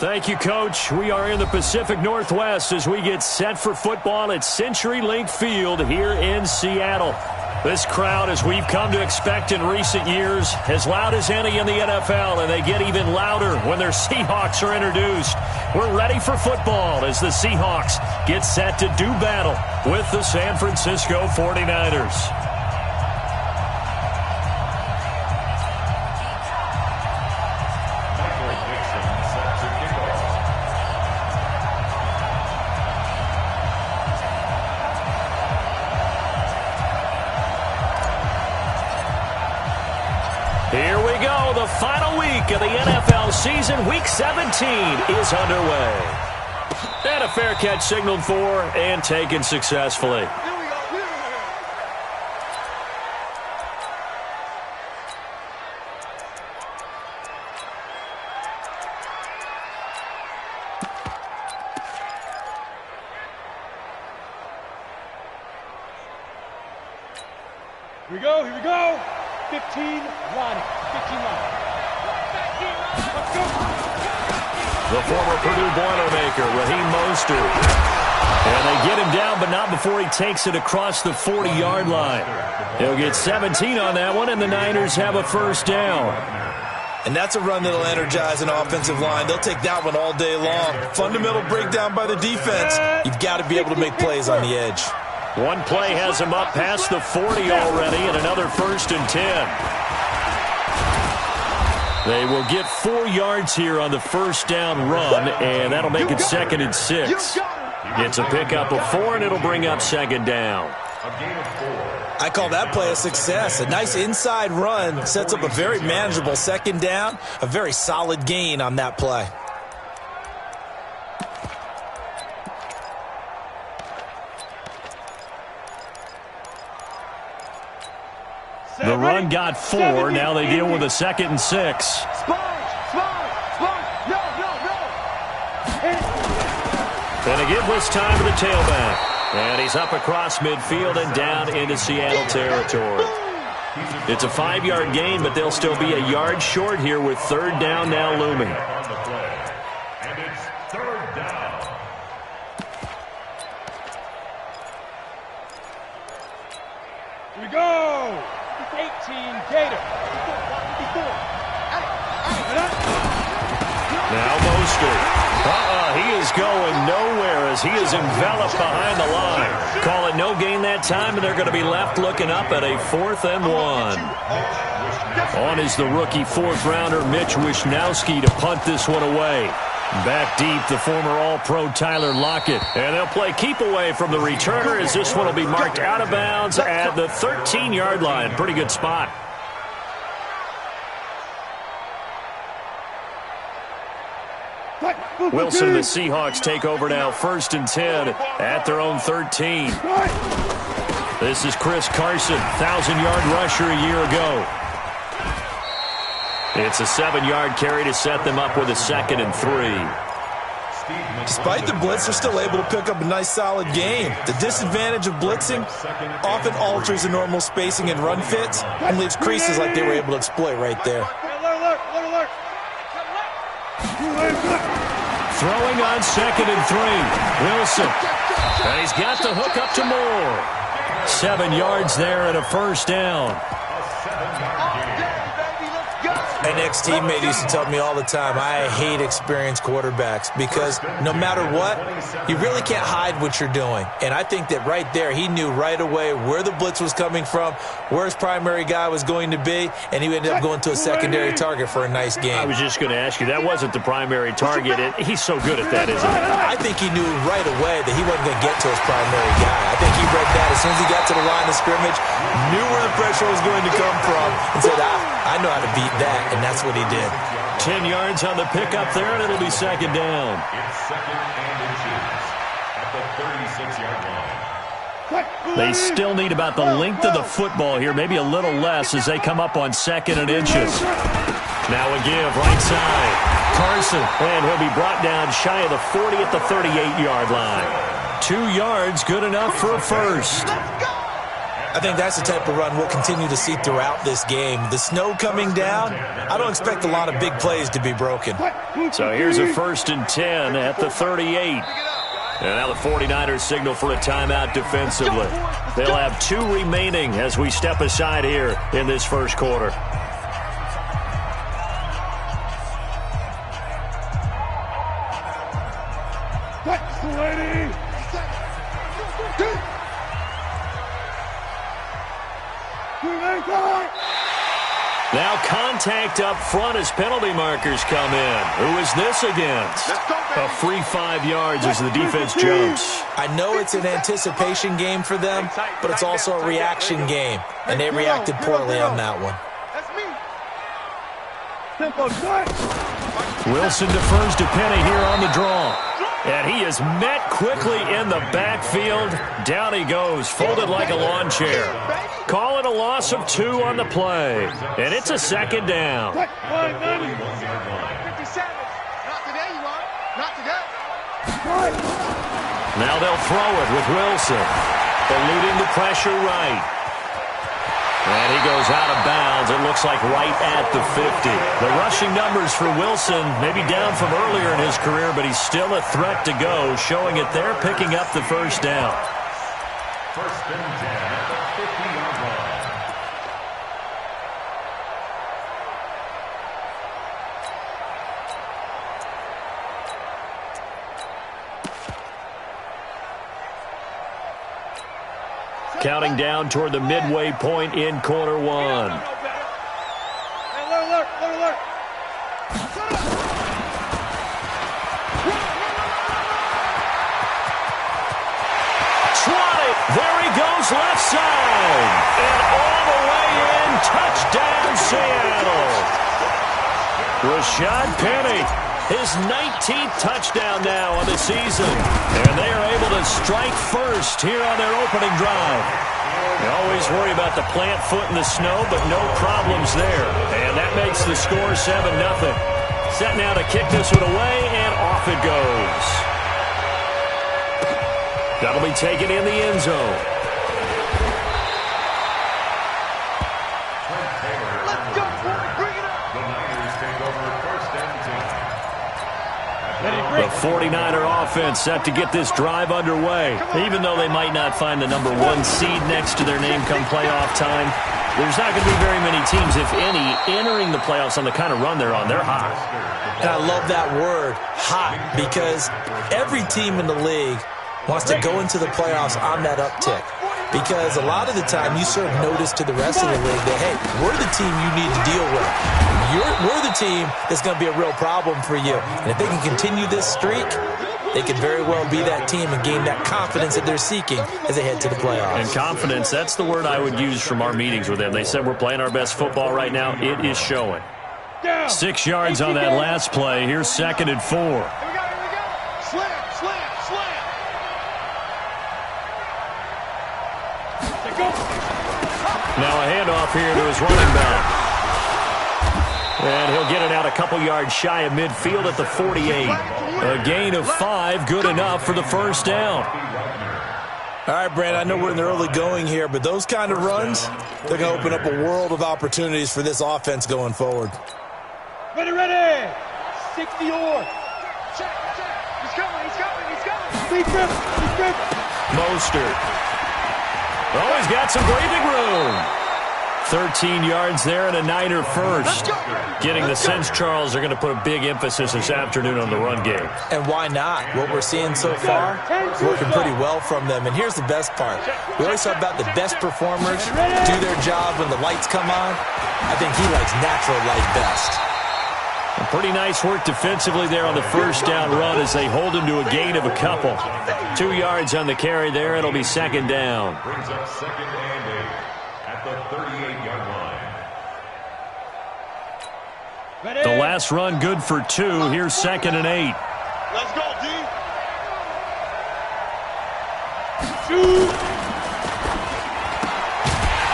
Thank you, Coach. We are in the Pacific Northwest as we get set for football at CenturyLink Field here in Seattle. This crowd, as we've come to expect in recent years, as loud as any in the NFL, and they get even louder when their Seahawks are introduced. We're ready for football as the Seahawks get set to do battle with the San Francisco 49ers. Here we go. The final week of the NFL season. Week 17 is underway. And a fair catch signaled for and taken successfully. Here we go, here we go. 15 line. 15 line. Let's go. The former Purdue Boilermaker, Raheem Mostert. And they get him down, but not before he takes it across the 40-yard line. He'll get 17 on that one, and the Niners have a first down. And that's a run that'll energize an offensive line. They'll take that one all day long. Fundamental breakdown by the defense. You've got to be able to make plays on the edge. One play has him up past the 40 already, and another 1st and 10. They will get 4 yards here on the first down run, and that'll make it 2nd and 6. It's a pickup of 4, and it'll bring up 2nd down. I call that play a success. A nice inside run sets up a very manageable 2nd down, a very solid gain on that play. The run got 4. Now they deal with a 2nd and 6. And they give this time to the tailback. And he's up across midfield and down into Seattle territory. It's a 5-yard gain, but they'll still be a yard short here with 3rd down now looming. And it's 3rd down. Here we go. 18 Gator. Now Mostert. He is going nowhere as he is enveloped behind the line. Call it no gain that time, and they're going to be left looking up at a 4th and 1. On is the rookie 4th-rounder Mitch Wishnowsky to punt this one away. Back deep, the former All-Pro Tyler Lockett. And they'll play keep away from the returner as this one will be marked out of bounds at the 13-yard line. Pretty good spot. Wilson and the Seahawks take over now, 1st and 10 at their own 13. This is Chris Carson, 1,000-yard rusher a year ago. It's a 7-yard carry to set them up with a 2nd and 3. Despite the blitz, they're still able to pick up a nice solid gain. The disadvantage of blitzing often alters the normal spacing and run fits and leaves creases like they were able to exploit right there. Throwing on 2nd and 3. Wilson. And he's got the hook up to Moore. 7 yards there and a first down. An ex-teammate used to tell me all the time, I hate experienced quarterbacks because no matter what, you really can't hide what you're doing. And I think that right there, he knew right away where the blitz was coming from, where his primary guy was going to be, and he ended up going to a secondary target for a nice game. I was just going to ask you, that wasn't the primary target. He's so good at that, isn't he? I think he knew right away that he wasn't going to get to his primary guy. I think he read that as soon as he got to the line of scrimmage, knew where the pressure was going to come from, and said, I know how to beat that. And that's what he did. 10 yards on the pickup there, and it'll be 2nd down. It's 2nd and inches at the 36-yard line. They still need about the length of the football here, maybe a little less as they come up on 2nd and inches. Now a give, right side. Carson, and he'll be brought down shy of the 40 at the 38-yard line. 2 yards, good enough for a first. I think that's the type of run we'll continue to see throughout this game. The snow coming down, I don't expect a lot of big plays to be broken. So here's a 1st and 10 at the 38. And now the 49ers signal for a timeout defensively. They'll have 2 remaining as we step aside here in this first quarter. Now contact up front as penalty markers come in. Who is this against? A free 5 yards as the defense jumps. I know it's an anticipation game for them, but it's also a reaction game, and they reacted poorly on that one. Wilson defers to Penny here on the draw. And he is met quickly in the backfield. Down he goes, folded like a lawn chair. Call it a loss of 2 on the play. And it's a 2nd down. Not today, you are. Not today. Now they'll throw it with Wilson. Eluding the pressure right. And he goes out of bounds, it looks like right at the 50. The rushing numbers for Wilson maybe down from earlier in his career, but he's still a threat to go, showing it there, picking up the 1st down. 1st and 10 at the 50-yard line. Counting down toward the midway point in quarter 1. Alert. Trotted. There he goes left side. And all the way in. Touchdown Seattle. Rashad Penny. His 19th touchdown now on the season. And they are able to strike first here on their opening drive. You always worry about the plant foot in the snow, but no problems there. And that makes the score 7-0. Set now to kick this one away, and off it goes. That'll be taken in the end zone. Let's go, bring it up. The Niners take over 1st and 10. The 49er offense set to get this drive underway. Even though they might not find the number 1 seed next to their name come playoff time, there's not going to be very many teams, if any, entering the playoffs on the kind of run they're on. They're hot. And I love that word, hot, because every team in the league wants to go into the playoffs on that uptick. Because a lot of the time you serve notice to the rest of the league that, hey, we're the team you need to deal with. We're the team that's going to be a real problem for you. And if they can continue this streak, they could very well be that team and gain that confidence that they're seeking as they head to the playoffs. And confidence, that's the word I would use from our meetings with them. They said we're playing our best football right now. It is showing. 6 yards on that last play. Here's 2nd and 4. Here we go. Slam. Now a handoff here to his running back. And he'll get it out a couple yards shy of midfield at the 48. A gain of 5, good enough for the 1st down. All right, Brand, I know we're in the early going here, but those kind of runs, they're going to open up a world of opportunities for this offense going forward. Ready. 60 yards. Check. He's coming. Deep grip. Mostert. Oh, he's got some breathing room. 13 yards there and a Niner first. Getting the sense, Charles, they're going to put a big emphasis this afternoon on the run game. And why not? What we're seeing so far, working pretty well from them. And here's the best part. We always talk about the best performers do their job when the lights come on. I think he likes natural light best. And pretty nice work defensively there on the 1st down run as they hold him to a gain of a couple. 2 yards on the carry there. It'll be 2nd down. Brings up 2nd and 8 at the 38-yard line. The last run good for 2. Here's 2nd and 8. Let's go, D.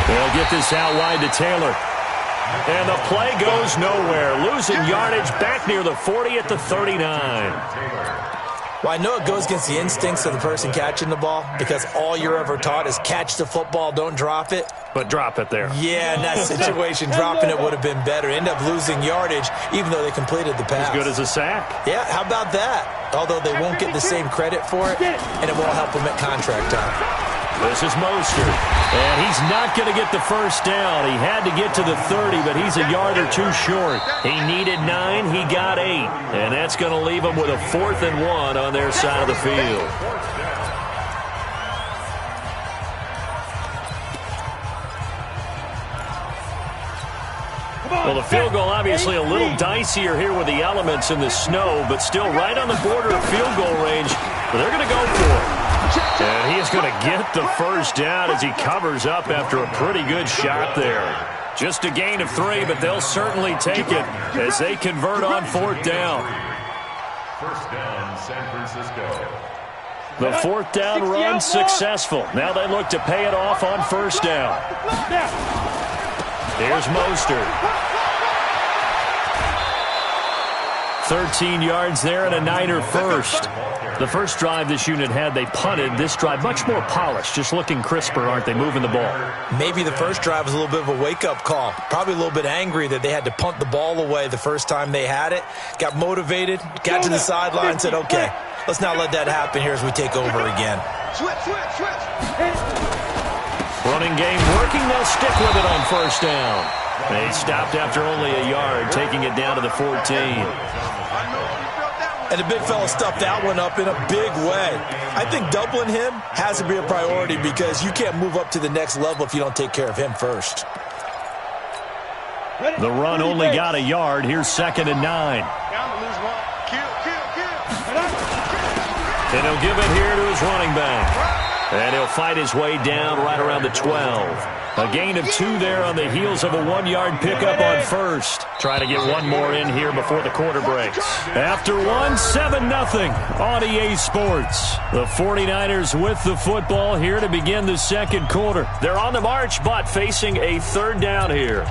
They'll get this out wide to Taylor. And the play goes nowhere. Losing yardage back near the 40 at the 39. Well, I know it goes against the instincts of the person catching the ball because all you're ever taught is catch the football, don't drop it. But drop it there. Yeah, in that situation, dropping it would have been better. End up losing yardage even though they completed the pass. As good as a sack. Yeah, how about that? Although they won't get the same credit for it, and it won't help them at contract time. This is Mostert, and he's not going to get the first down. He had to get to the 30, but he's a yard or two short. He needed 9, he got 8, and that's going to leave him with a 4th and 1 on their side of the field. Well, the field goal obviously a little dicier here with the elements in the snow, but still right on the border of field goal range. But they're going to go for it. And he is going to get the first down as he covers up after a pretty good shot there. Just a gain of 3, but they'll certainly take it as they convert on 4th down. First down, San Francisco. The 4th down run successful. Now they look to pay it off on 1st down. Here's Mostert. 13 yards there and a Niner first. The first drive this unit had, they punted. This drive, much more polished, just looking crisper, aren't they, moving the ball? Maybe the first drive was a little bit of a wake-up call. Probably a little bit angry that they had to punt the ball away the first time they had it. Got motivated, got to the sideline, said, okay, let's not let that happen here as we take over again. Switch. Running game working, they'll stick with it on 1st down. They stopped after only a yard, taking it down to the 14. And the big fella stuffed that one up in a big way. I think doubling him has to be a priority because you can't move up to the next level if you don't take care of him first. The run only got a yard. Here's 2nd and 9. And he'll give it here to his running back. And he'll fight his way down right around the 12. A gain of 2 there on the heels of a 1-yard pickup on 1st. Trying to get one more in here before the quarter breaks. After 1, 7-0 on EA Sports. The 49ers with the football here to begin the 2nd quarter. They're on the march, but facing a 3rd down here.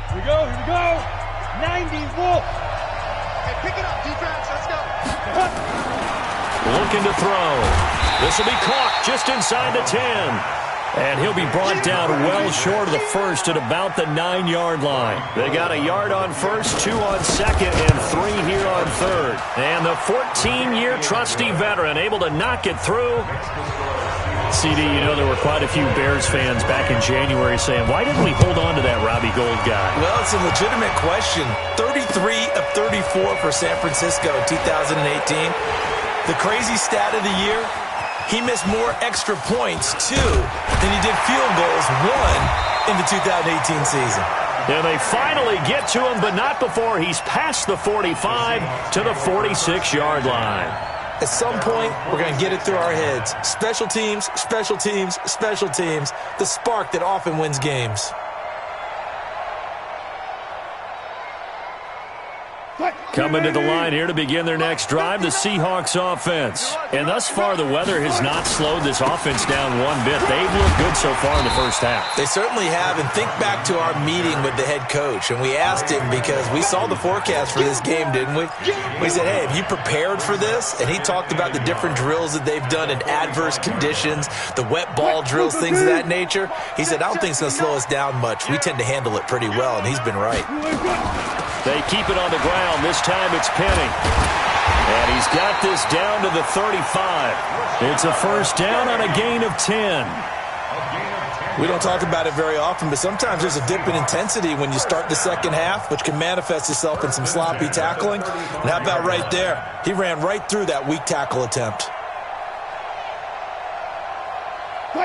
Here we go. 90 Wolf. Hey, pick it up, defense. Let's go. Looking to throw. This will be caught just inside the 10. And he'll be brought down well short of the first at about the 9-yard line. They got a yard on 1st, 2 on 2nd, and 3 here on 3rd. And the 14-year trusty veteran able to knock it through. CD, you know there were quite a few Bears fans back in January saying, why didn't we hold on to that Robbie Gould guy? Well, it's a legitimate question. 33 of 34 for San Francisco in 2018. The crazy stat of the year, he missed more extra points, 2, than he did field goals, 1, in the 2018 season. And they finally get to him, but not before he's past the 45 to the 46-yard line. At some point, we're going to get it through our heads. Special teams, special teams, special teams. The spark that often wins games. Coming to the line here to begin their next drive, the Seahawks offense. And thus far, the weather has not slowed this offense down one bit. They've looked good so far in the first half. They certainly have. And think back to our meeting with the head coach. And we asked him because we saw the forecast for this game, didn't we? We said, hey, have you prepared for this? And he talked about the different drills that they've done in adverse conditions, the wet ball drills, things of that nature. He said, I don't think it's going to slow us down much. We tend to handle it pretty well, and he's been right. They keep it on the ground. This time it's Penny. And he's got this down to the 35. It's a first down on a gain of 10. We don't talk about it very often, but sometimes there's a dip in intensity when you start the second half, which can manifest itself in some sloppy tackling. And how about right there? He ran right through that weak tackle attempt.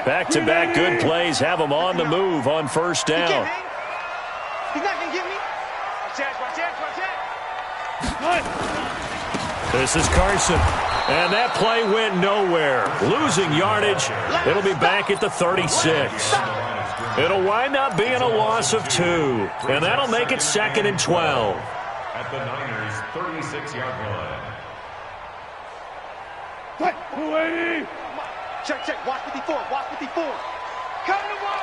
Back-to-back good plays have him on the move on first down. He's not going to get me. Watch out. This is Carson. And that play went nowhere. Losing yardage. It'll be back at the 36. It'll wind up being a loss of 2. And that'll make it 2nd and 12. At the Niners' 36-yard line. 280. Check. Watch 54. Come to one.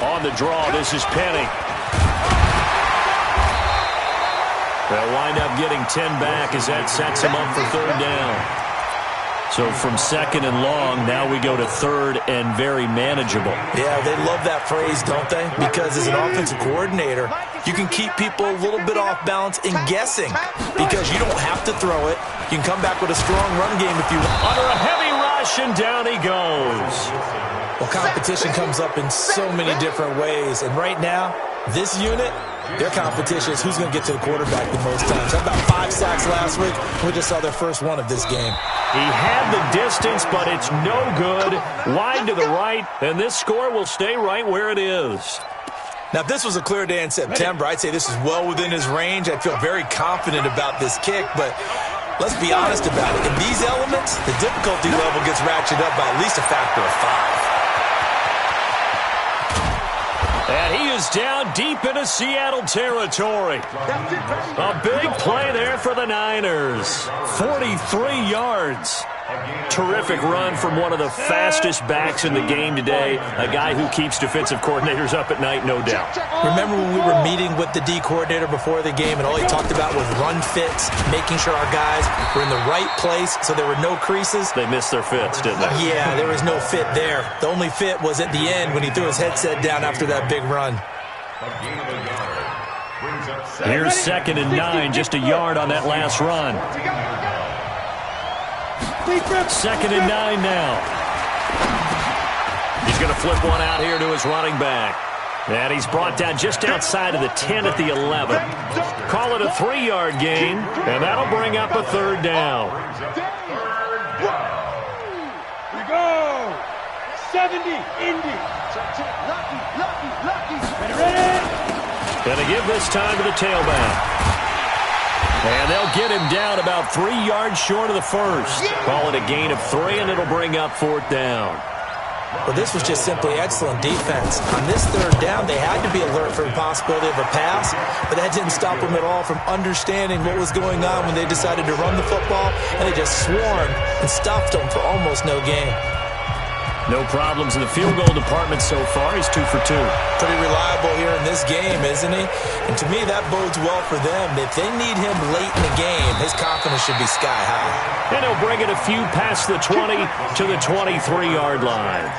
On the draw, this is Penny. They'll wind up getting 10 back as that sets them up for third down. So from second and long, now we go to third and very manageable. Yeah, they love that phrase, don't they? Because as an offensive coordinator, you can keep people a little bit off balance and guessing because you don't have to throw it. You can come back with a strong run game if you want. Under a heavy rush, and down he goes. Well, competition comes up in so many different ways. And right now, this unit, their competition is who's going to get to the quarterback the most times. Had about 5 sacks last week. We just saw their first one of this game. He had the distance, but it's no good. Wide to the right, and this score will stay right where it is. Now, if this was a clear day in September, I'd say this is well within his range. I'd feel very confident about this kick, but let's be honest about it. In these elements, the difficulty level gets ratcheted up by at least a factor of 5. And he is down deep into Seattle territory. A big play there for the Niners. 43 yards. Terrific run from one of the fastest backs in the game today. A guy who keeps defensive coordinators up at night, no doubt. Remember when we were meeting with the D coordinator before the game and all he talked about was run fits, making sure our guys were in the right place so there were no creases? They missed their fits, didn't they? Yeah, there was no fit there. The only fit was at the end when he threw his headset down after that big run. Here's 2nd and 9, just a yard on that last run. 2nd and 9 now. He's going to flip one out here to his running back. And he's brought down just outside of the 10 at the 11. Call it a 3-yard gain, and that'll bring up a third down. Here we go. 70, Indy. Ready. Going to give this time to the tailback. And they'll get him down about 3 yards short of the first. Call it a gain of 3, and it'll bring up 4th down. Well, this was just simply excellent defense. On this third down, they had to be alert for the possibility of a pass, but that didn't stop them at all from understanding what was going on when they decided to run the football, and they just swarmed and stuffed them for almost no gain. No problems in the field goal department so far. He's 2 for 2. Pretty reliable here in this game, isn't he? And to me, that bodes well for them. If they need him late in the game, his confidence should be sky high. And he'll bring it a few past the 20 to the 23-yard line.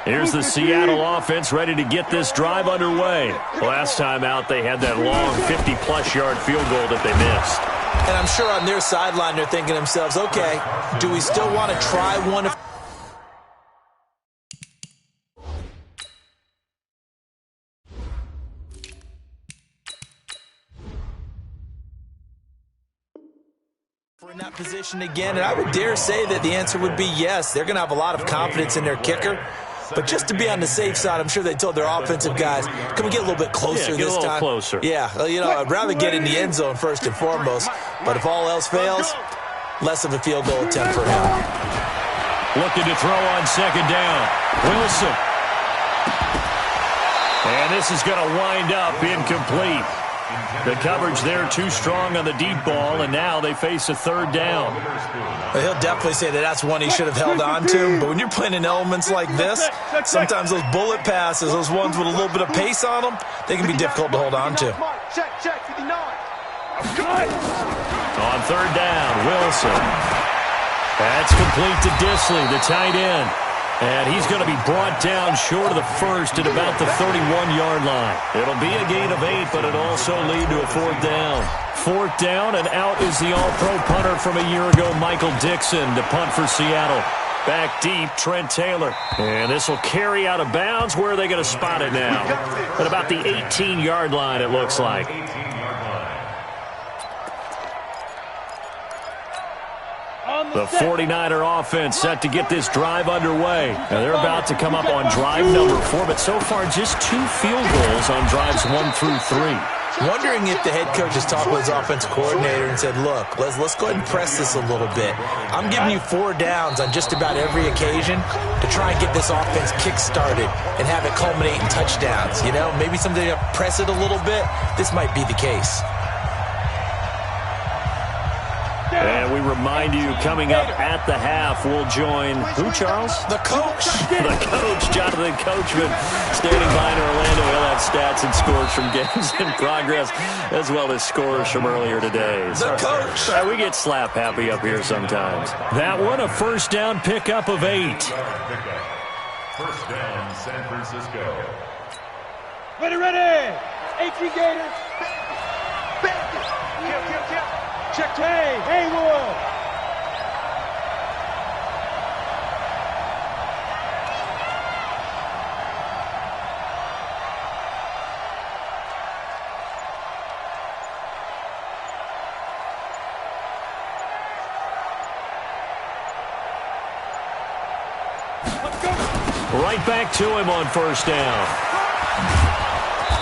Here's the Seattle offense ready to get this drive underway. Last time out, they had that long 50-plus yard field goal that they missed. And I'm sure on their sideline, they're thinking to themselves, okay, do we still want to try one? In that position again, and I would dare say that the answer would be yes. They're going to have a lot of confidence in their kicker. But just to be on the safe side, I'm sure they told their offensive guys, can we get a little bit closer this time? Closer. Yeah, well, you know, I'd rather get in the end zone first and foremost. But if all else fails, less of a field goal attempt for him. Looking to throw on 2nd down. Wilson. And this is going to wind up incomplete. The coverage there too strong on the deep ball, and now they face a 3rd down. Well, he'll definitely say that that's one he should have held on to. But when you're playing in elements like this, sometimes those bullet passes, those ones with a little bit of pace on them, they can be difficult to hold on to. On 3rd down, Wilson. That's complete to Disley, the tight end. And he's going to be brought down short of the first at about the 31-yard line. It'll be a gain of 8, but it'll also lead to a 4th down. 4th down, and out is the all-pro punter from a year ago, Michael Dixon, to punt for Seattle. Back deep, Trent Taylor. And this will carry out of bounds. Where are they going to spot it now? At about the 18-yard line, it looks like. The 49er offense set to get this drive underway. Now they're about to come up on drive number 4, but so far just 2 field goals on drives 1 through 3. Wondering if the head coach has talked with his offensive coordinator and said, look, let's go ahead and press this a little bit. I'm giving you 4 downs on just about every occasion to try and get this offense kick-started and have it culminate in touchdowns. You know, maybe something to press it a little bit. This might be the case. And we remind you, coming up at the half, we'll join who, Charles? The coach. The coach, Jonathan Coachman, standing by in Orlando. He'll have stats and scores from games in progress, as well as scores from earlier today. The coach. We get slap happy up here sometimes. That one, a first down pickup of 8. First down, San Francisco. Ready, ready. 18 Gators. Check. Hey, Haywood. Right back to him on first down.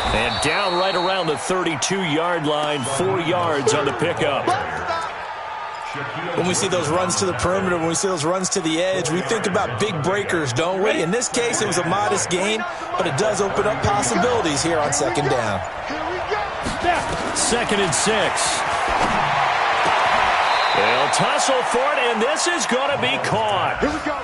And down right around the 32-yard line, 4 yards on the pickup. When we see those runs to the perimeter, when we see those runs to the edge, we think about big breakers, don't we? In this case, it was a modest gain, but it does open up possibilities here on second down. 2nd and 6. They'll tussle for it, and this is going to be caught. Here we go.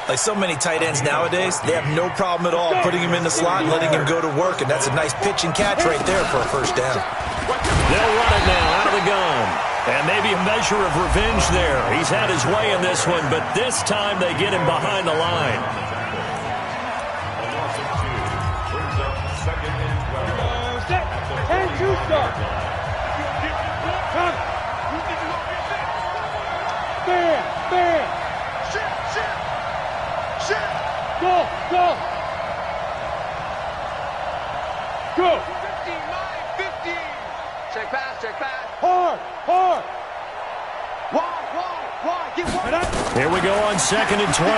Like so many tight ends nowadays, they have no problem at all putting him in the slot and letting him go to work, and that's a nice pitch and catch right there for a first down. They'll run it now out of the gun. And maybe a measure of revenge there. He's had his way in this one, but this time they get him behind the line. A loss of 2 brings up 2nd and 12. Set. 10-2 start. Come. Bam. Shit. Go. 15. Check pass. Hard. Wide. Get wide. Here we go on 2nd and 12.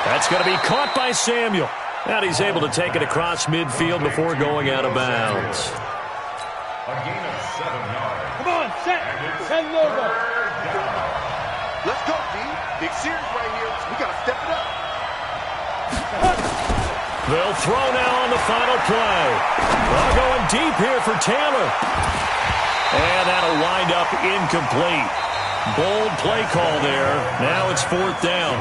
That's going to be caught by Samuel. And he's able to take it across midfield before going out of bounds. A gain of 7 yards. Come on, set. 10 logo. Let's go, D. Big series right here. We got to step it up. They'll throw now on the final play. Well, going deep here for Taylor. And that'll wind up incomplete. Bold play call there. Now it's 4th down.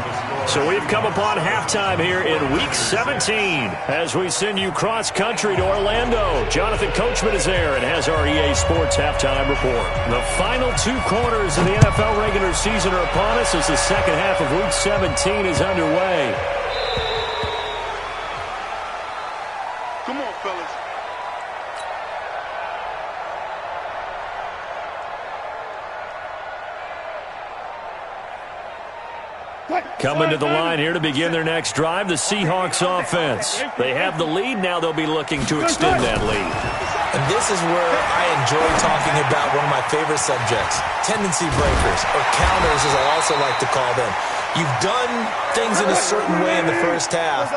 So we've come upon halftime here in Week 17 as we send you cross-country to Orlando. Jonathan Coachman is there and has our EA Sports halftime report. The final 2 quarters of the NFL regular season are upon us as the second half of Week 17 is underway. Come on, fellas. Coming to the line here to begin their next drive, the Seahawks offense. They have the lead. Now they'll be looking to extend that lead. And this is where I enjoy talking about one of my favorite subjects, tendency breakers, or counters as I also like to call them. You've done things in a certain way in the first half,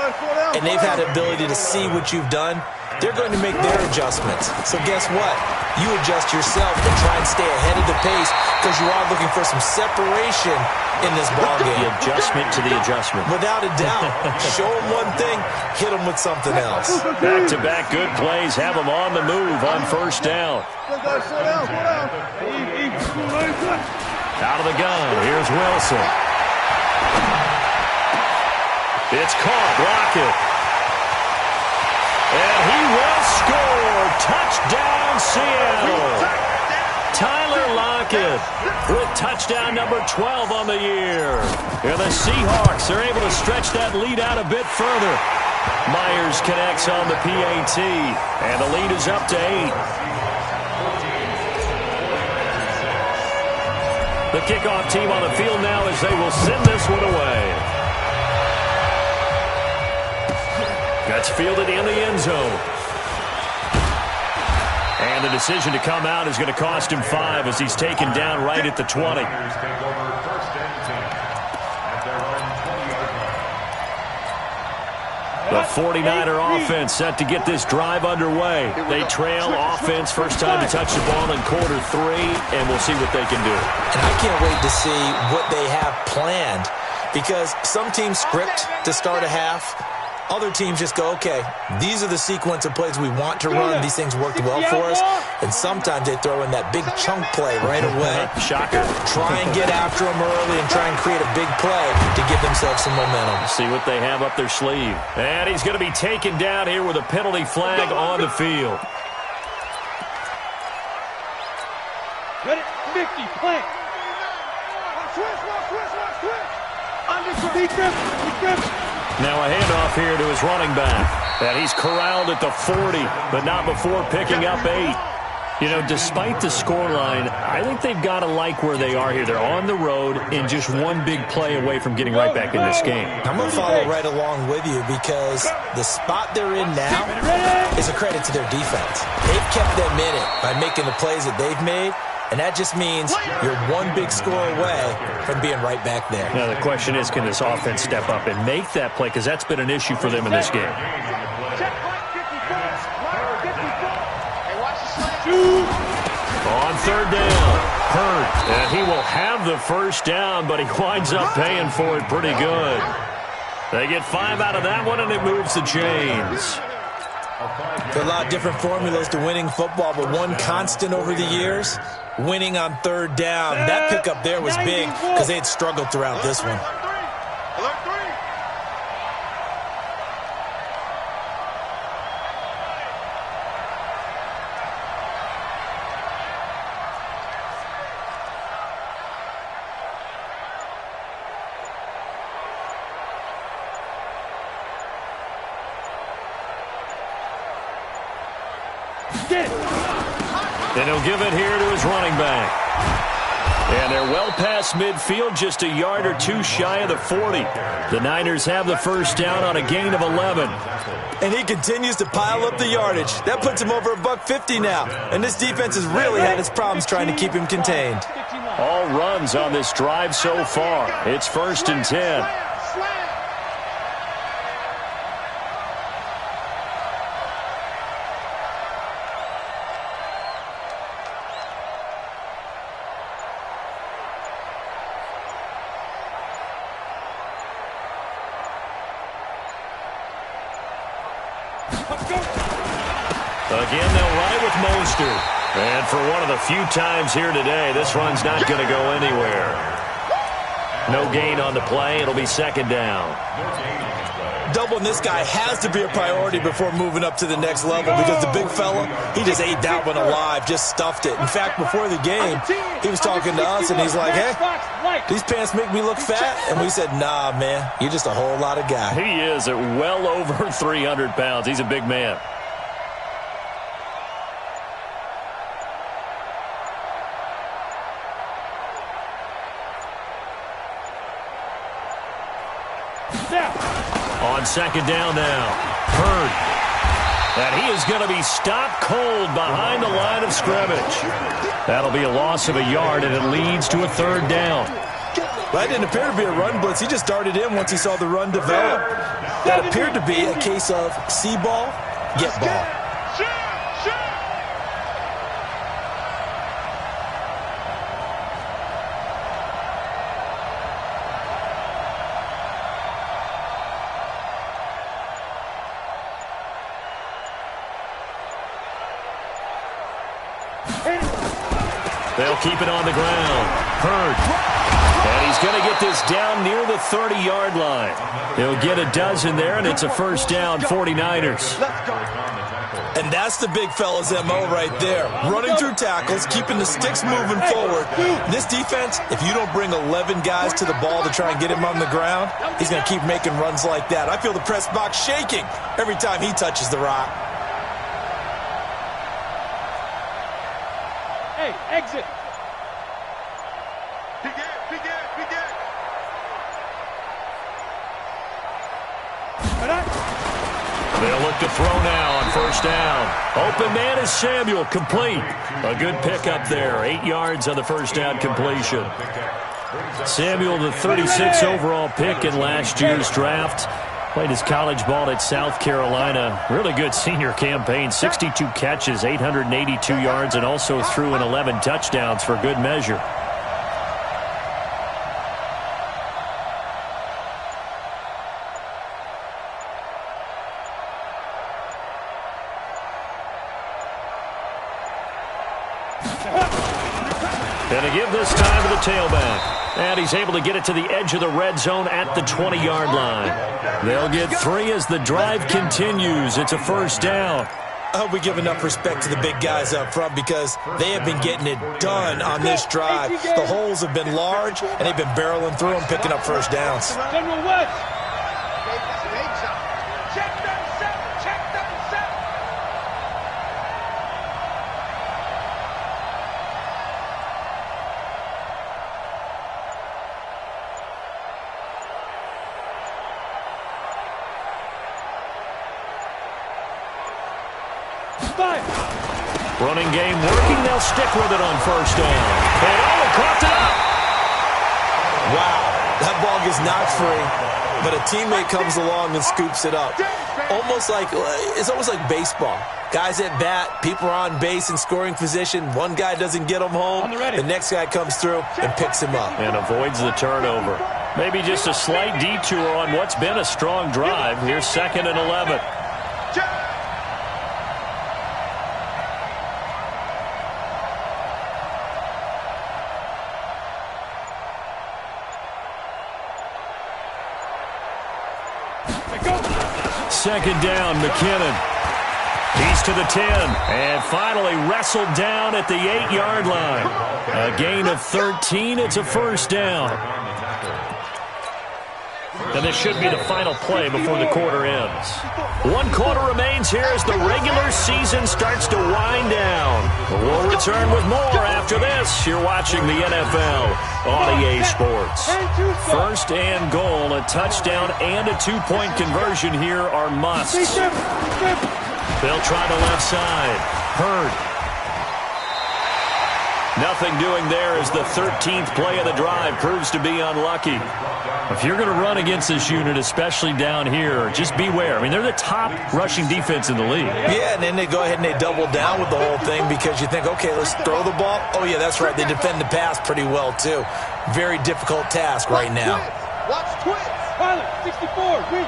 and they've had the ability to see what you've done. They're going to make their adjustments. So guess what? You adjust yourself and try and stay ahead of the pace because you are looking for some separation in this ballgame. The adjustment to the adjustment. Without a doubt. Show them one thing, hit them with something else. Back-to-back good plays have them on the move on first down. Out of the gun. Here's Wilson. It's caught. Lockett. And he will score. Touchdown, Seattle. Tyler Lockett with touchdown number 12 on the year. And the Seahawks are able to stretch that lead out a bit further. Myers connects on the PAT, and the lead is up to 8. The kickoff team on the field now as they will send this one away. That's fielded in the end zone. And the decision to come out is going to cost him 5 as he's taken down right at the 20. The 49er offense set to get this drive underway. They trail offense first time to touch the ball in quarter 3, and we'll see what they can do. And I can't wait to see what they have planned, because some teams script to start a half, Other teams just go, okay, these are the sequence of plays we want to run. These things worked well for us. And sometimes they throw in that big chunk play right away. Shocker. Try and get after them early and try and create a big play to give themselves some momentum. See what they have up their sleeve. And he's going to be taken down here with a penalty flag on the field. Ready? 50, play. Switch. Defense. Now a handoff here to his running back. And he's corralled at the 40, but not before picking up 8. You know, despite the scoreline, I think they've got to like where they are here. They're on the road and just one big play away from getting right back in this game. I'm going to follow right along with you because the spot they're in now is a credit to their defense. They've kept them in it by making the plays that they've made. And that just means you're one big score away from being right back there. Now, the question is, can this offense step up and make that play? Because that's been an issue for them in this game. On third down, Hurd. And he will have the first down, but he winds up paying for it pretty good. They get 5 out of that one, and it moves the chains. There are a lot of different formulas to winning football, but one constant over the years, winning on third down. That pickup there was big because they had struggled throughout this one. And he'll give it here to his running back. And they're well past midfield, just a yard or two shy of the 40. The Niners have the first down on a gain of 11. And he continues to pile up the yardage. That puts him over $150 now. And this defense has really had its problems trying to keep him contained. All runs on this drive so far. It's 1st and 10. Again, they'll ride with Mostert. And for one of the few times here today, this run's not going to go anywhere. No gain on the play. It'll be 2nd down. Doubling this guy has to be a priority before moving up to the next level because the big fella, he just ate that one alive, just stuffed it. In fact, before the game, he was talking to us, and he's like, hey, these pants make me look fat? And we said, nah, man, you're just a whole lot of guy. He is at well over 300 pounds. He's a big man. On 2nd down now, Hurd. And he is going to be stopped cold behind the line of scrimmage. That'll be a loss of a yard, and it leads to a 3rd down. That didn't appear to be a run blitz. He just darted in once he saw the run develop. That appeared to be a case of see ball, get ball. They'll keep it on the ground. Hurd. And he's going to get this down near the 30-yard line. He'll get a dozen there, and it's a 1st down, 49ers. And that's the big fella's MO right there. Running through tackles, keeping the sticks moving forward. This defense, if you don't bring 11 guys to the ball to try and get him on the ground, he's going to keep making runs like that. I feel the press box shaking every time he touches the rock. Hey, exit. They'll look to throw now on 1st down. Open man is Samuel, complete. A good pickup there. 8 yards on the 1st down completion. Samuel, the 36th overall pick in last year's draft. Played his college ball at South Carolina. Really good senior campaign. 62 catches, 882 yards, and also threw in 11 touchdowns for good measure. And to give this time to the tailback. And he's able to get it to the edge of the red zone at the 20-yard line. They'll get 3 as the drive continues. It's a first down. I hope we give enough respect to the big guys up front because they have been getting it done on this drive. The holes have been large, and they've been barreling through them, picking up first downs. General West. Running game working. They'll stick with it on first down. And caught it up. Wow, that ball gets knocked free, but a teammate comes along and scoops it up. It's almost like baseball. Guys at bat, people are on base in scoring position. One guy doesn't get him home. The next guy comes through and picks him up. And avoids the turnover. Maybe just a slight detour on what's been a strong drive. Here's 2nd and 11. Second down, McKinnon. He's to the 10. And finally wrestled down at the 8-yard line. A gain of 13. It's a first down. And this should be the final play before the quarter ends. 1 quarter remains here as the regular season starts to wind down. We'll return with more after this. You're watching the NFL on EA Sports. 1st and goal, a touchdown and a 2-point conversion here are musts. They'll try the left side. Hurd. Nothing doing there as the 13th play of the drive proves to be unlucky. If you're going to run against this unit, especially down here, just beware. I mean, they're the top rushing defense in the league. Yeah, and then they go ahead and they double down with the whole thing because you think, okay, let's throw the ball. Oh, yeah, that's right. They defend the pass pretty well, too. Very difficult task right now. Watch twins. Pilot, 64, weak.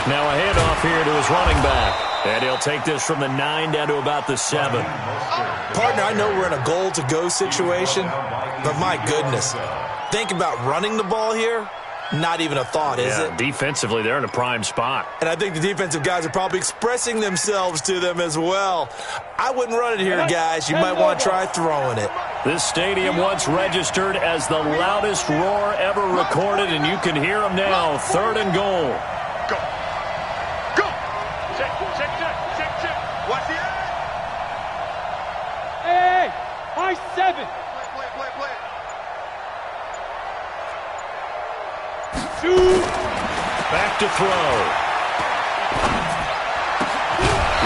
Now a handoff here to his running back. And he'll take this from the 9 down to about the 7. Partner, I know we're in a goal-to-go situation, but my goodness. Think about running the ball here. Not even a thought, is it? Defensively, they're in a prime spot. And I think the defensive guys are probably expressing themselves to them as well. I wouldn't run it here, guys. You might want to try throwing it. This stadium once registered as the loudest roar ever recorded, and you can hear them now. 3rd and goal. Go. Go. Check. Watch the end. Hey, high 7. Play. Shoot. Back to throw.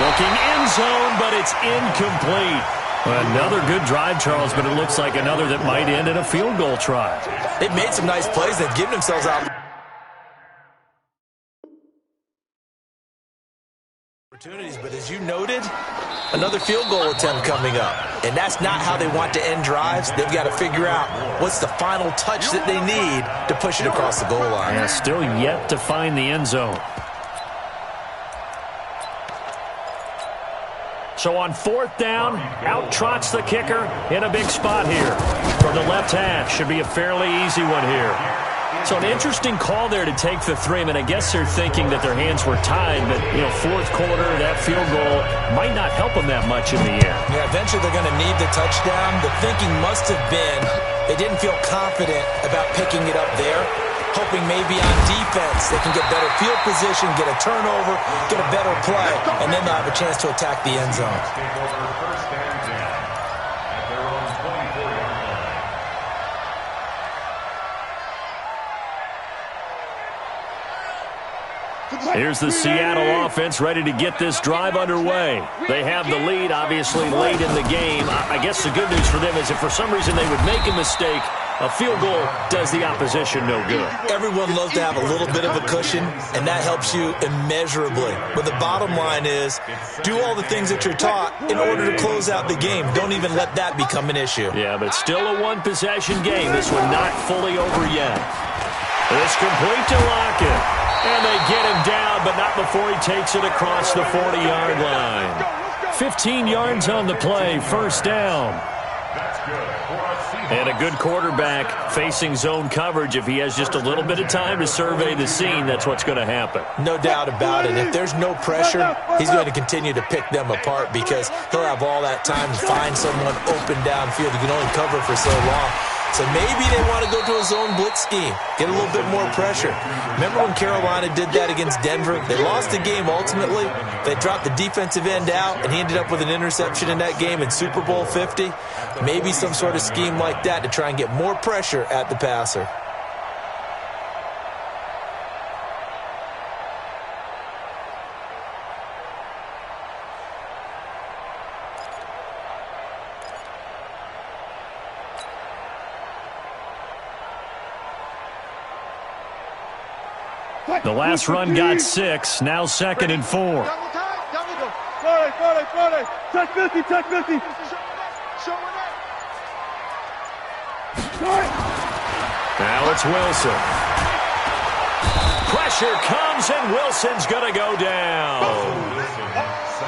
Looking end zone, but it's incomplete. Another good drive, Charles, but it looks like another that might end in a field goal try. They've made some nice plays. They've given themselves out opportunities, but as you noted, another field goal attempt coming up. And that's not how they want to end drives. They've got to figure out what's the final touch that they need to push it across the goal line. Yeah, still yet to find the end zone. So on 4th down, out trots the kicker in a big spot here. From the left hash, should be a fairly easy one here. So an interesting call there to take the 3. I mean, I guess they're thinking that their hands were tied, but, 4th quarter, that field goal might not help them that much in the end. Yeah, eventually they're going to need the touchdown. The thinking must have been they didn't feel confident about picking it up there, hoping maybe on defense they can get better field position, get a turnover, get a better play, and then they'll have a chance to attack the end zone. Here's the Seattle offense ready to get this drive underway. They have the lead, obviously, late in the game. I guess the good news for them is if for some reason they would make a mistake, a field goal does the opposition no good. Everyone loves to have a little bit of a cushion, and that helps you immeasurably. But the bottom line is, do all the things that you're taught in order to close out the game. Don't even let that become an issue. Yeah, but still a one-possession game. This one not fully over yet. It's complete to Lockett. And they get him down, but not before he takes it across the 40-yard line. 15 yards on the play, first down. And a good quarterback facing zone coverage. If he has just a little bit of time to survey the scene, that's what's going to happen. No doubt about it. If there's no pressure, he's going to continue to pick them apart because he'll have all that time to find someone open downfield. He can only cover for so long. So maybe they want to go to a zone blitz scheme, get a little bit more pressure. Remember when Carolina did that against Denver? They lost the game ultimately. They dropped the defensive end out, and he ended up with an interception in that game in Super Bowl 50. Maybe some sort of scheme like that to try and get more pressure at the passer. The last run got 6, now 2nd and 4. Check 50, check 50. Now it's Wilson. Pressure comes, and Wilson's going to go down.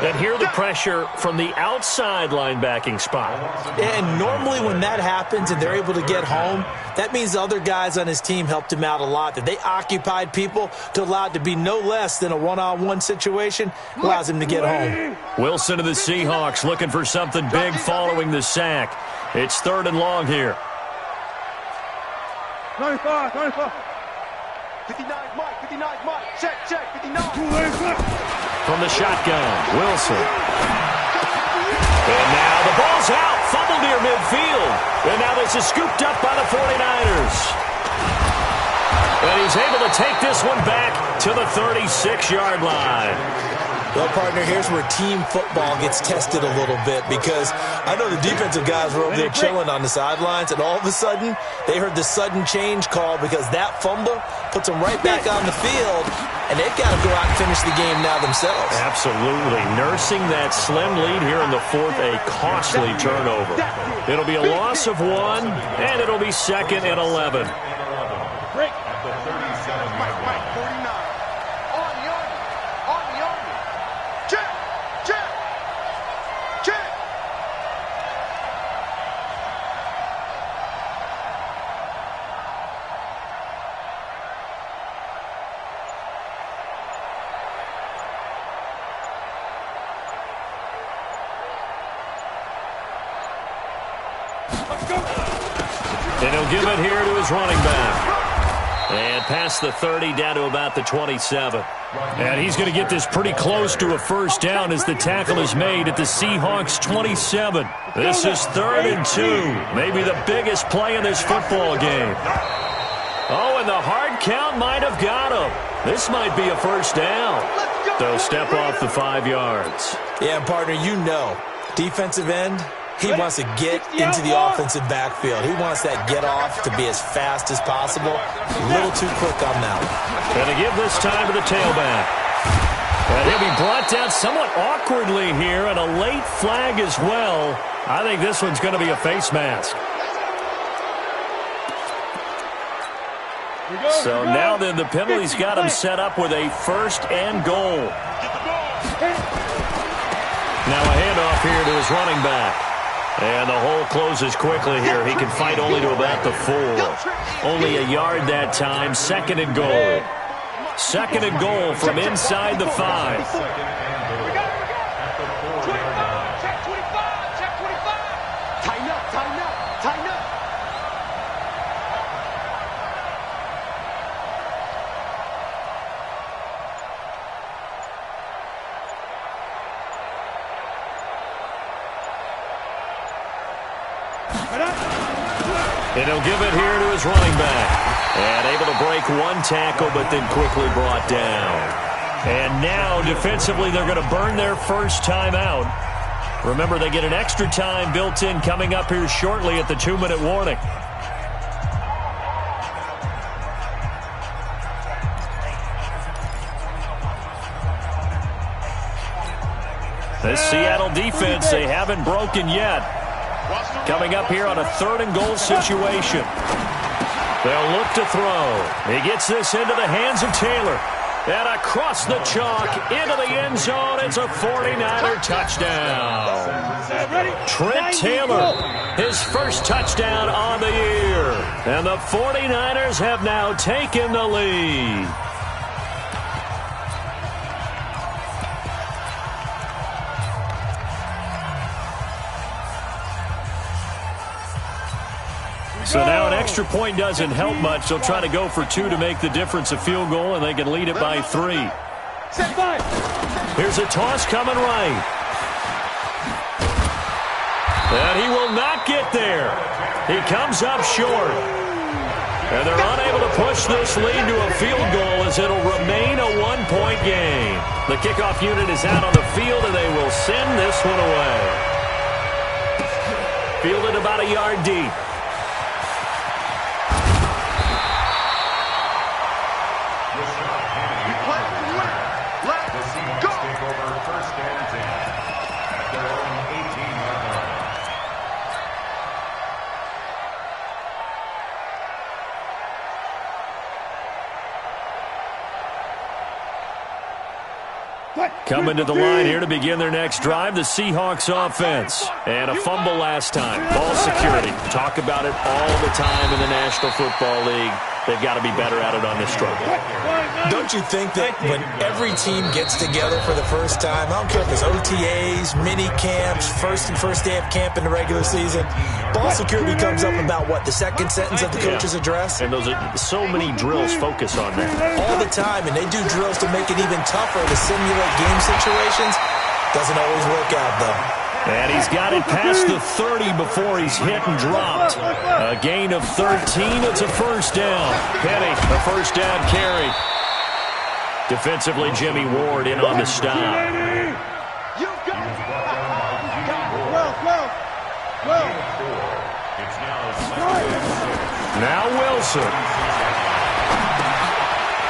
And here the pressure from the outside linebacking spot. And normally when that happens and they're able to get home, that means the other guys on his team helped him out a lot. That they occupied people to allow it to be no less than a one-on-one situation allows him to get home. Wilson of the Seahawks looking for something big following the sack. It's 3rd and long here. 95. 59, Mike, 59, Mike. Check, 59. From the shotgun, Wilson. And now the ball's out, fumbled near midfield. And now this is scooped up by the 49ers. And he's able to take this one back to the 36-yard line. Well, partner, here's where team football gets tested a little bit because I know the defensive guys were over there chilling on the sidelines, and all of a sudden they heard the sudden change call because that fumble puts them right back on the field, and they've got to go out and finish the game now themselves. Absolutely. Nursing that slim lead here in the 4th, a costly turnover. It'll be a loss of 1, and it'll be 2nd and 11. Break. At the 37, Mike, 49. On the Army. Check. And he'll give it here to his running back. And past the 30, down to about the 27. And he's going to get this pretty close to a first down as the tackle is made at the Seahawks 27. This is 3rd and 2. Maybe the biggest play in this football game. Oh, and the hard count might have got him. This might be a first down. They'll step off the 5 yards. Yeah, partner, you know, defensive end, he wants to get into the offensive backfield. He wants that get off to be as fast as possible. A little too quick on that one. And to give this time to the tailback. And he'll be brought down somewhat awkwardly here, and a late flag as well. I think this one's going to be a face mask. So now then the penalty's got him set up with a 1st and goal. Now a handoff here to his running back. And the hole closes quickly here. He can fight only to about the 4. Only a yard that time. 2nd and goal. 2nd and goal from inside the 5. And he'll give it here to his running back. And able to break one tackle, but then quickly brought down. And now, defensively, they're going to burn their first time out. Remember, they get an extra time built in coming up here shortly at the 2-minute warning. This Seattle defense, they haven't broken yet. Coming up here on a 3rd and goal situation. They'll look to throw. He gets this into the hands of Taylor. And across the chalk, into the end zone, it's a 49er touchdown. Trent Taylor, his first touchdown on the year. And the 49ers have now taken the lead. So now an extra point doesn't help much. They'll try to go for 2 to make the difference a field goal, and they can lead it by 3. Here's a toss coming right. And he will not get there. He comes up short. And they're unable to push this lead to a field goal as it'll remain a 1-point game. The kickoff unit is out on the field, and they will send this one away. Fielded about a yard deep. Coming to the line here to begin their next drive, the Seahawks offense. And a fumble last time. Ball security. Talk about it all the time in the National Football League. They've got to be better at it on this struggle. Don't you think that when every team gets together for the first time, I don't care if it's OTAs, mini camps, first day of camp in the regular season, ball security comes up about what, the second sentence of the coach's address? And those are so many drills focus on that. All the time, and they do drills to make it even tougher to simulate game situations. Doesn't always work out, though. And he's got it past the 30 before he's hit and dropped. A gain of 13. It's a first down. Penny, a first down carry. Defensively, Jimmy Ward in on the stop. Now Wilson.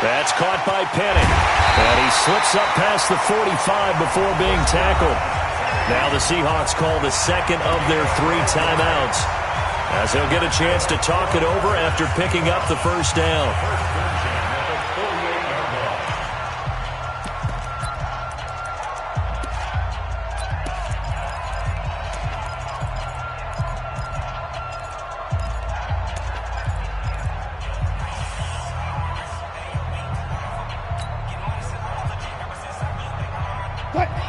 That's caught by Penny. And he slips up past the 45 before being tackled. Now the Seahawks call the second of their 3 timeouts, as they'll get a chance to talk it over after picking up the first down.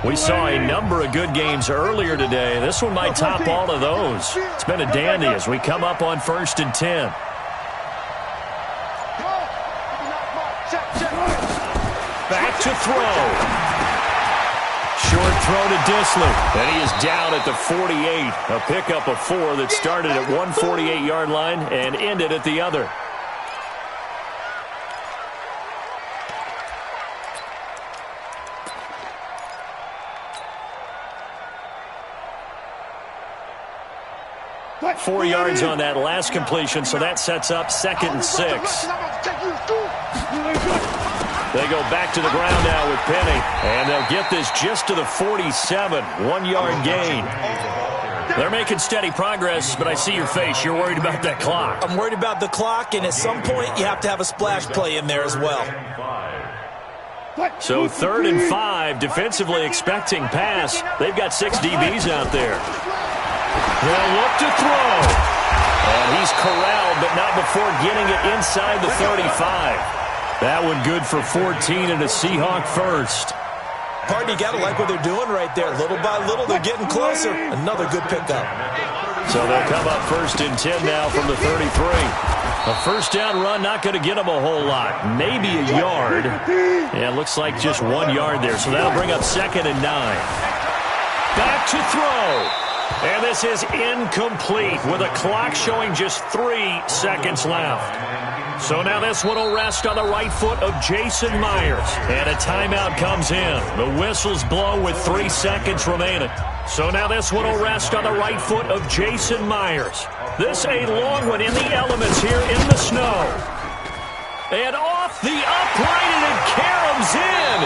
We saw a number of good games earlier today. This one might top all of those. It's been a dandy as we come up on 1st and 10. Back to throw. Short throw to Disley. And he is down at the 48. A pickup of 4 that started at one 48-yard line and ended at the other. Four yards on that last completion, so that sets up 2nd and 6. They go back to the ground now with Penny, and they'll get this just to the 47, 1-yard gain. They're making steady progress, but I see your face. You're worried about that clock. I'm worried about the clock, and at some point you have to have a splash play in there as well. So 3rd and 5, defensively expecting pass. They've got 6 DBs out there. They'll look to throw. And he's corralled, but not before getting it inside the 35. That one good for 14 and a Seahawk first. Pardon, you got to like what they're doing right there. Little by little, they're getting closer. Another good pickup. So they'll come up 1st and 10 now from the 33. A first down run, not going to get them a whole lot. Maybe a yard. Yeah, it looks like just 1 yard there. So that'll bring up 2nd and 9. Back to throw. And this is incomplete with a clock showing just 3 seconds left. So now this one will rest on the right foot of Jason Myers. And a timeout comes in. The whistles blow with 3 seconds remaining. So now this one will rest on the right foot of Jason Myers. This a long one in the elements here in the snow. And off the upright, and it caroms in.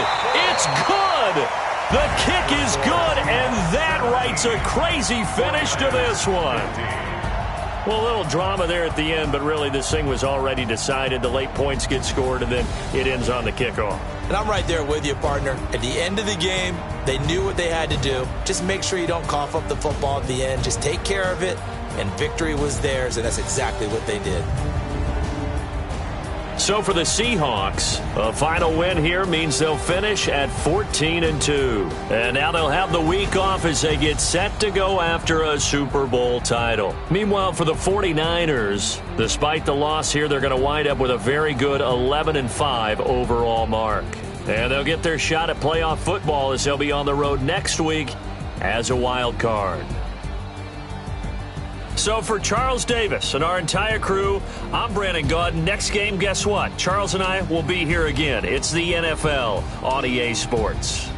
It's good. The kick is good, and that writes a crazy finish to this one. Well, a little drama there at the end, but really this thing was already decided. The late points get scored, and then it ends on the kickoff. And I'm right there with you, partner. At the end of the game, they knew what they had to do. Just make sure you don't cough up the football at the end. Just take care of it, and victory was theirs, and that's exactly what they did. So for the Seahawks, a final win here means they'll finish at 14-2. And now they'll have the week off as they get set to go after a Super Bowl title. Meanwhile, for the 49ers, despite the loss here, they're going to wind up with a very good 11-5 overall mark. And they'll get their shot at playoff football as they'll be on the road next week as a wild card. So for Charles Davis and our entire crew, I'm Brandon Gaudin. Next game, guess what? Charles and I will be here again. It's the NFL on EA Sports.